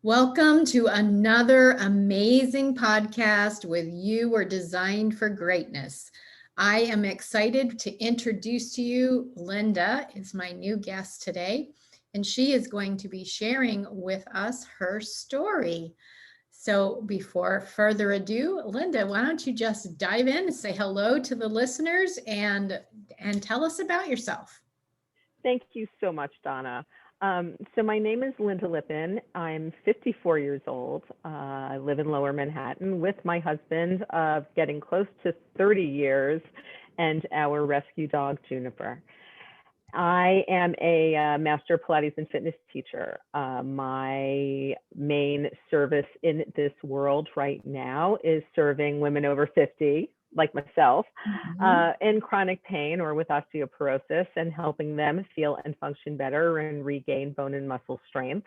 Welcome to another amazing podcast with You Were Designed for Greatness. I am excited to introduce to you Lynda is my new guest today, and she is going to be sharing with us her story. So before further ado, Lynda, why don't you just dive in and say hello to the listeners and tell us about yourself. Thank you so much, Donna. So my name is Lynda Lippin. I'm 54 years old. I live in Lower Manhattan with my husband of getting close to 30 years and our rescue dog, Juniper. I am a master Pilates and fitness teacher. My main service in this world right now is serving women over 50, like myself, in chronic pain or with osteoporosis and helping them feel and function better and regain bone and muscle strength.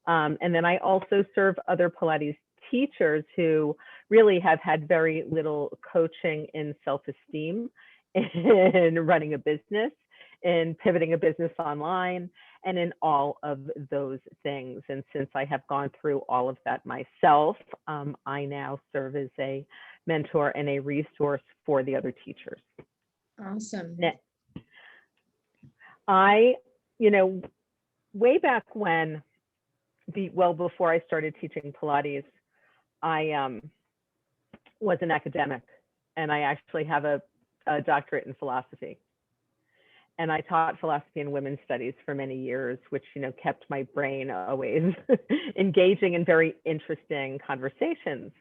And then I also serve other Pilates teachers who really have had very little coaching in self-esteem, in running a business, in pivoting a business online, and in all of those things. And since I have gone through all of that myself, I now serve as a mentor and a resource for the other teachers. Awesome. I, way back when, before I started teaching Pilates, I was an academic, and I actually have a doctorate in philosophy. And I taught philosophy and women's studies for many years, which, kept my brain always engaging in very interesting conversations.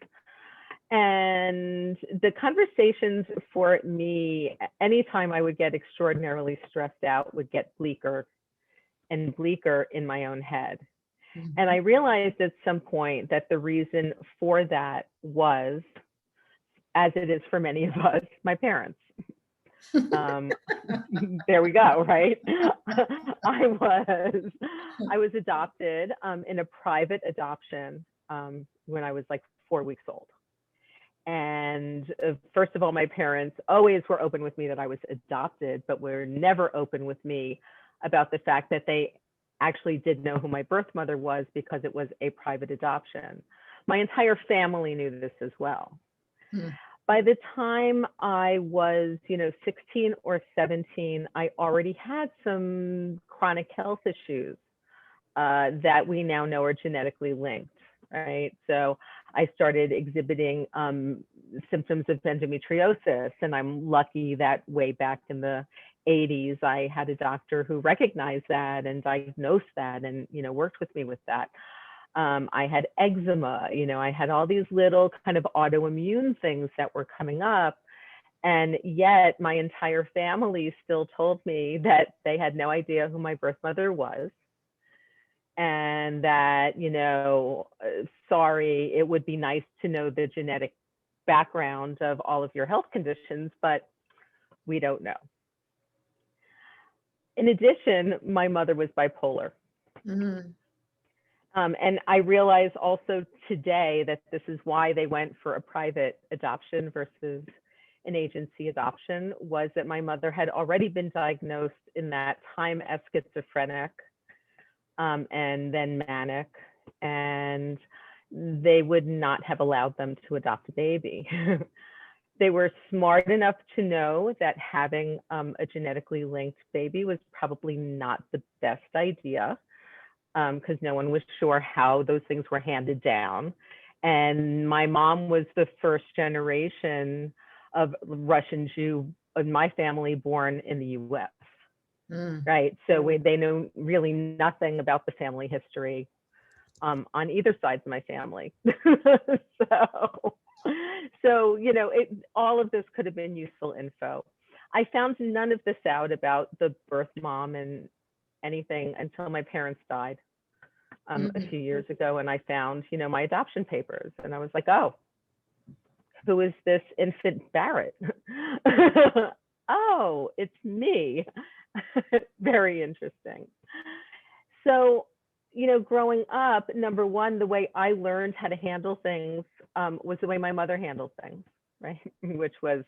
And the conversations for me, anytime I would get extraordinarily stressed out, would get bleaker and bleaker in my own head. And I realized at some point that the reason for that was, as it is for many of us, my parents. There we go, right? I was adopted in a private adoption when I was like 4 weeks old. And first of all, my parents always were open with me that I was adopted, but were never open with me about the fact that they actually did know who my birth mother was because it was a private adoption. My entire family knew this as well. By the time I was, 16 or 17, I already had some chronic health issues that we now know are genetically linked, right? So I started exhibiting symptoms of endometriosis, and I'm lucky that way back in the 80s, I had a doctor who recognized that and diagnosed that and, worked with me with that. I had eczema, I had all these little kind of autoimmune things that were coming up. And yet my entire family still told me that they had no idea who my birth mother was. And that, sorry, it would be nice to know the genetic background of all of your health conditions, but we don't know. In addition, my mother was bipolar. And I realize also today that this is why they went for a private adoption versus an agency adoption, was that my mother had already been diagnosed in that time as schizophrenic and then manic, and they would not have allowed them to adopt a baby. They were smart enough to know that having a genetically linked baby was probably not the best idea, because no one was sure how those things were handed down. And my mom was the first generation of Russian Jew in my family born in the US, right? So they know really nothing about the family history on either side of my family. So all of this could have been useful info. I found none of this out about the birth mom and anything until my parents died a few years ago, and I found, my adoption papers, and I was like, oh, who is this infant Barrett? Oh, it's me. Very interesting. So, growing up, number one, the way I learned how to handle things was the way my mother handled things, right? Which was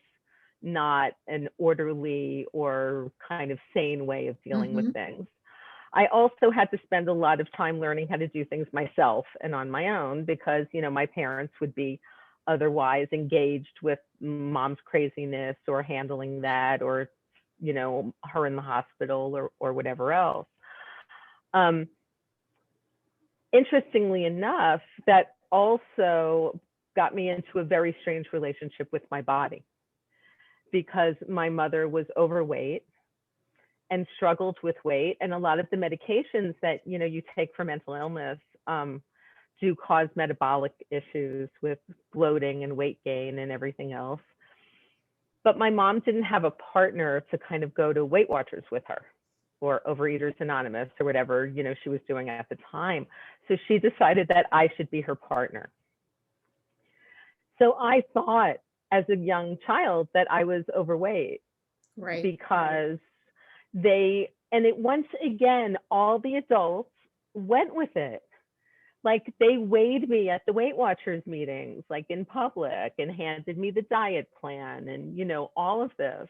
not an orderly or kind of sane way of dealing with things. I also had to spend a lot of time learning how to do things myself and on my own because, you know, my parents would be otherwise engaged with mom's craziness or handling that, or, you know, her in the hospital or whatever else. Interestingly enough, that also got me into a very strange relationship with my body because my mother was overweight and struggled with weight, and a lot of the medications that, you know, you take for mental illness do cause metabolic issues with bloating and weight gain and everything else. But my mom didn't have a partner to kind of go to Weight Watchers with her or Overeaters Anonymous or whatever, you know, she was doing at the time. So she decided that I should be her partner. So I thought as a young child that I was overweight, Right. because once again, all the adults went with it. Like they weighed me at the Weight Watchers meetings, like in public, and handed me the diet plan and, you know, all of this.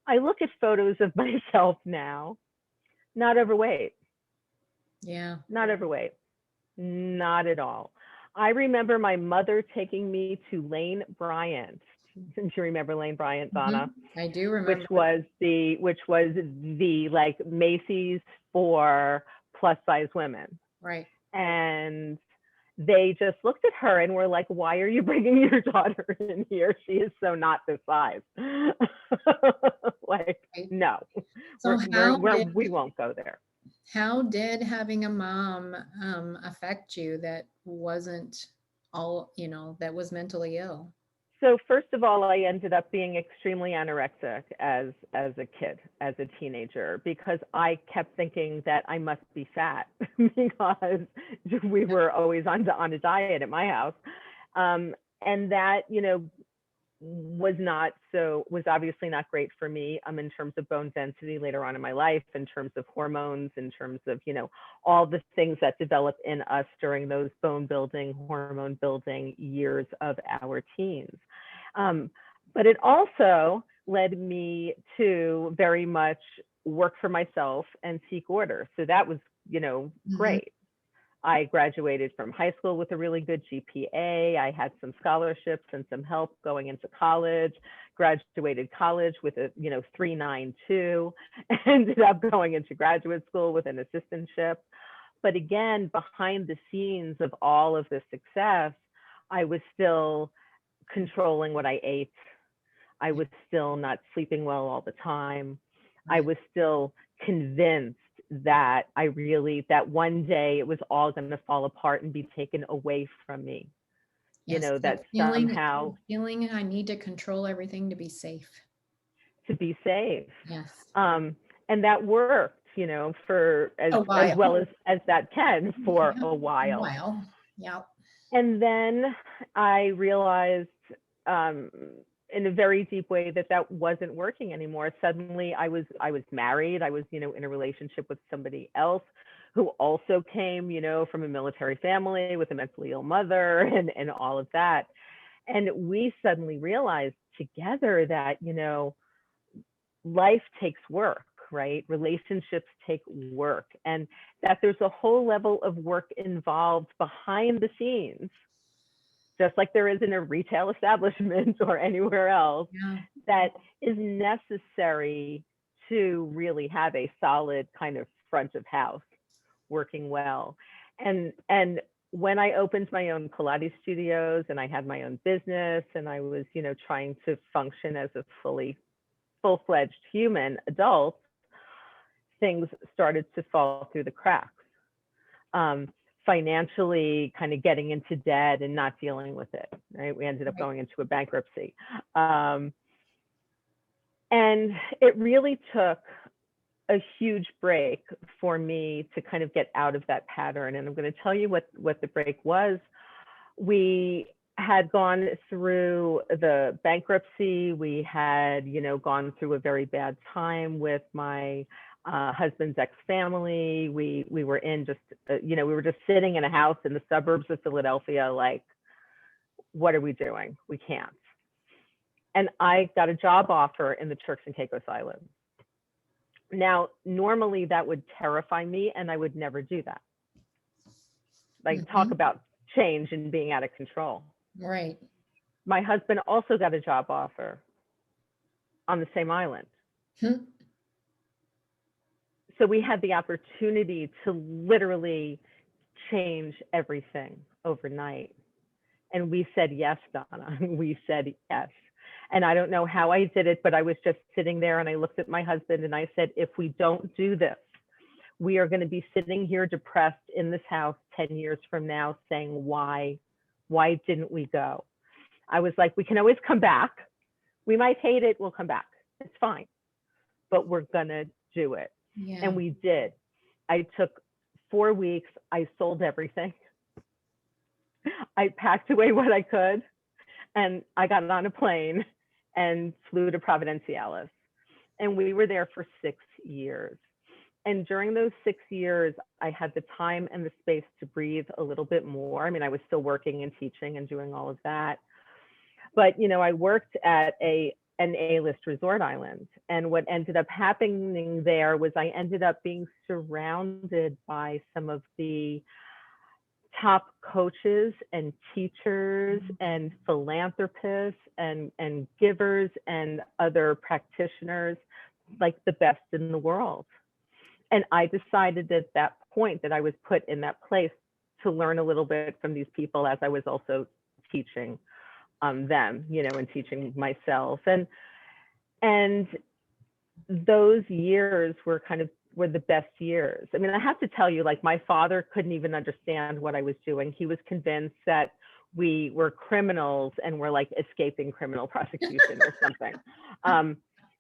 I look at photos of myself now, not overweight. Yeah. Not overweight. Not at all. I remember my mother taking me to Lane Bryant. Do you remember Lane Bryant, Donna? I do remember. Which was the like Macy's for plus size women. Right. And they just looked at her and were like, why are you bringing your daughter in here? She is so not this size. Like, no, So we won't go there. How did having a mom affect you that wasn't all, you know, that was mentally ill? So first of all, I ended up being extremely anorexic as a kid, as a teenager, because I kept thinking that I must be fat because we were always on a diet at my house. And that, you know, was obviously not great for me in terms of bone density later on in my life, in terms of hormones, in terms of, you know, all the things that develop in us during those bone building, hormone building years of our teens. But it also led me to very much work for myself and seek order. So that was, you know, great. I graduated from high school with a really good GPA. I had some scholarships and some help going into college, graduated college with a, you know, 3.92, ended up going into graduate school with an assistantship. But again, behind the scenes of all of this success, I was still controlling what I ate. I was still not sleeping well all the time. I was still convinced that that one day it was all going to fall apart and be taken away from me. Yes, you know, that somehow feeling I need to control everything to be safe. Yes. And that worked, you know, for as well as that can for a while. Yeah. And then I realized in a very deep way that wasn't working anymore. Suddenly I was married. I was, you know, in a relationship with somebody else who also came, you know, from a military family with a mentally ill mother and all of that. And we suddenly realized together that, you know, life takes work, right? Relationships take work, and that there's a whole level of work involved behind the scenes, just like there is in a retail establishment or anywhere else, that is necessary to really have a solid kind of front of house working well. And when I opened my own Pilates studios and I had my own business and I was, you know, trying to function as a full-fledged human adult, things started to fall through the cracks. Financially, kind of getting into debt and not dealing with it, right? We ended up going into a bankruptcy. And it really took a huge break for me to kind of get out of that pattern. And I'm going to tell you what the break was. We had gone through the bankruptcy. We had, you know, gone through a very bad time with my husband's ex-family. We were in just, you know, we were just sitting in a house in the suburbs of Philadelphia, like, what are we doing? We can't. And I got a job offer in the Turks and Caicos Islands. Now, normally that would terrify me and I would never do that. Like, talk Mhm. about change and being out of control. Right. My husband also got a job offer on the same island. Hmm. So we had the opportunity to literally change everything overnight. And we said yes, Donna. We said yes. And I don't know how I did it, but I was just sitting there and I looked at my husband and I said, if we don't do this, we are going to be sitting here depressed in this house 10 years from now saying, why didn't we go? I was like, we can always come back. We might hate it. We'll come back. It's fine. But we're going to do it. Yeah. And we did. I took 4 weeks. I sold everything. I packed away what I could. And I got on a plane and flew to Providenciales. And we were there for 6 years. And during those 6 years, I had the time and the space to breathe a little bit more. I mean, I was still working and teaching and doing all of that. But, I worked at an A-list resort island. And what ended up happening there was I ended up being surrounded by some of the top coaches and teachers and philanthropists and givers and other practitioners, like the best in the world. And I decided at that point that I was put in that place to learn a little bit from these people as I was also teaching them, and teaching myself. And those years were the best years. I mean, I have to tell you, like, my father couldn't even understand what I was doing. He was convinced that we were criminals and were like escaping criminal prosecution or something.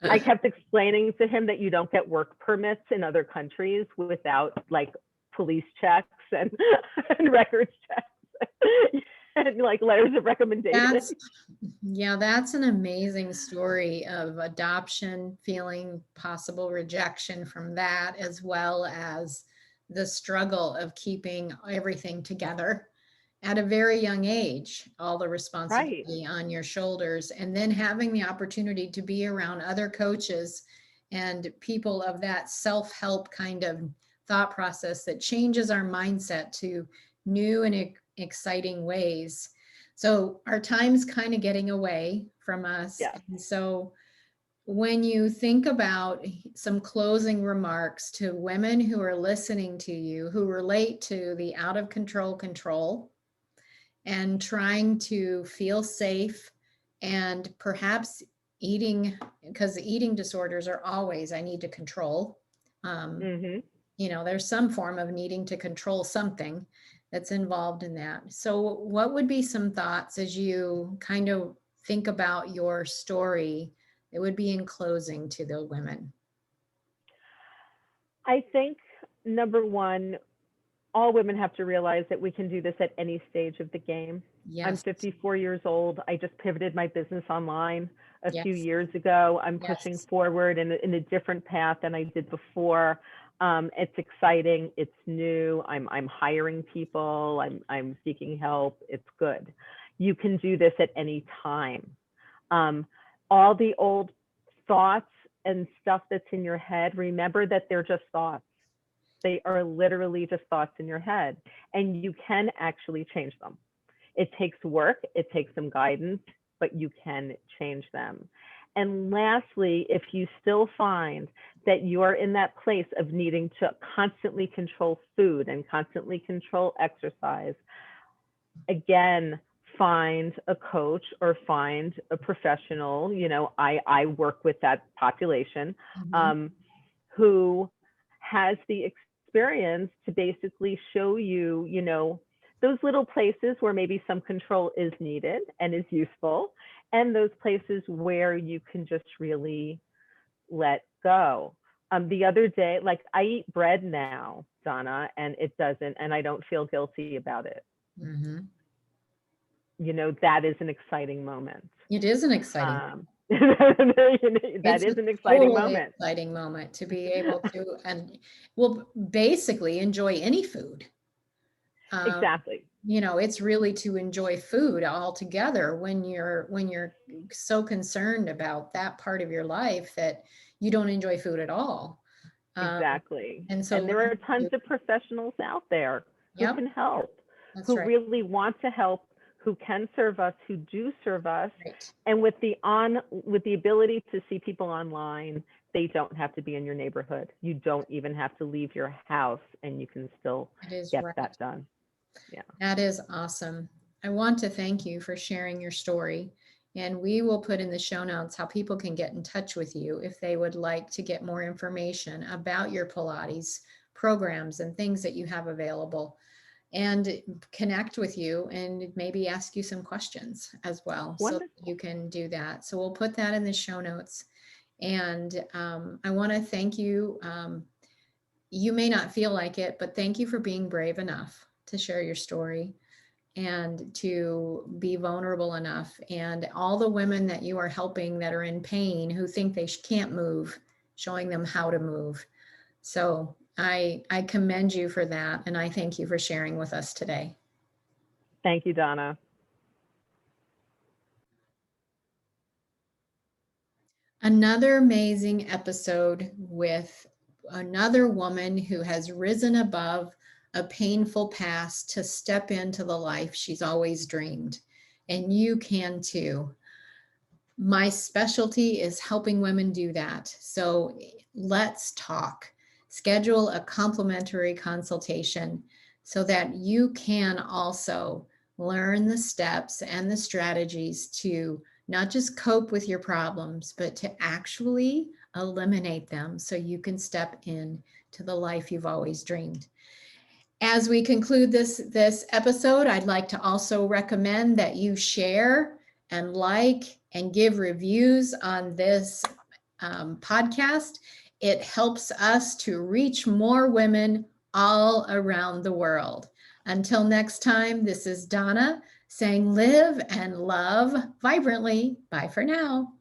I kept explaining to him that you don't get work permits in other countries without like police checks and, and records checks and like letters of recommendation. That's an amazing story of adoption, feeling possible rejection from that, as well as the struggle of keeping everything together at a very young age, all the Right. responsibility on your shoulders, and then having the opportunity to be around other coaches and people of that self-help kind of thought process that changes our mindset to new and exciting ways. So our time's kind of getting away from us. Yeah. And so when you think about some closing remarks to women who are listening to you, who relate to the out of control, and trying to feel safe, and perhaps eating, because the eating disorders are always, I need to control. Mm-hmm. There's some form of needing to control something that's involved in that. So what would be some thoughts as you kind of think about your story that would be in closing to the women? I think number one, all women have to realize that we can do this at any stage of the game. I'm Yes. 54 years old. I just pivoted my business online a few Yes. years ago. I'm pushing Yes. forward in a different path than I did before. It's exciting. It's new. I'm hiring people. I'm seeking help. It's good. You can do this at any time. All the old thoughts and stuff that's in your head, remember that they're just thoughts. They are literally just thoughts in your head, and you can actually change them. It takes work, it takes some guidance, but you can change them. And lastly, if you still find that you're in that place of needing to constantly control food and constantly control exercise, again, find a coach or find a professional. I work with that population who has the experience to basically show you, those little places where maybe some control is needed and is useful, and those places where you can just really let go. The other day, like, I eat bread now, Donna, and I don't feel guilty about it. Mm-hmm. That is an exciting moment. It is an exciting that is an exciting moment. Exciting moment to be able to, and well, basically enjoy any food. Exactly. It's really to enjoy food altogether when you're so concerned about that part of your life that you don't enjoy food at all. Exactly. And so And there are learn tons to, of professionals out there who yep, can help, that's who right. really want to help, who can serve us, who do serve us. Right. And with the ability to see people online, they don't have to be in your neighborhood. You don't even have to leave your house, and you can still It is get right. that done. Yeah. That is awesome. I want to thank you for sharing your story. And we will put in the show notes how people can get in touch with you if they would like to get more information about your Pilates programs and things that you have available, and connect with you and maybe ask you some questions as well. So Wonderful. you can do that. So we'll put that in the show notes. And I want to thank you. You may not feel like it, but thank you for being brave enough to share your story and to be vulnerable enough. And all the women that you are helping that are in pain, who think they can't move, showing them how to move. So I commend you for that. And I thank you for sharing with us today. Thank you, Donna. Another amazing episode with another woman who has risen above a painful past to step into the life she's always dreamed. And you can too. My specialty is helping women do that. So let's talk. Schedule a complimentary consultation so that you can also learn the steps and the strategies to not just cope with your problems, but to actually eliminate them so you can step in to the life you've always dreamed. As we conclude this episode, I'd like to also recommend that you share and like and give reviews on this podcast. It helps us to reach more women all around the world. Until next time, this is Donna saying live and love vibrantly. Bye for now.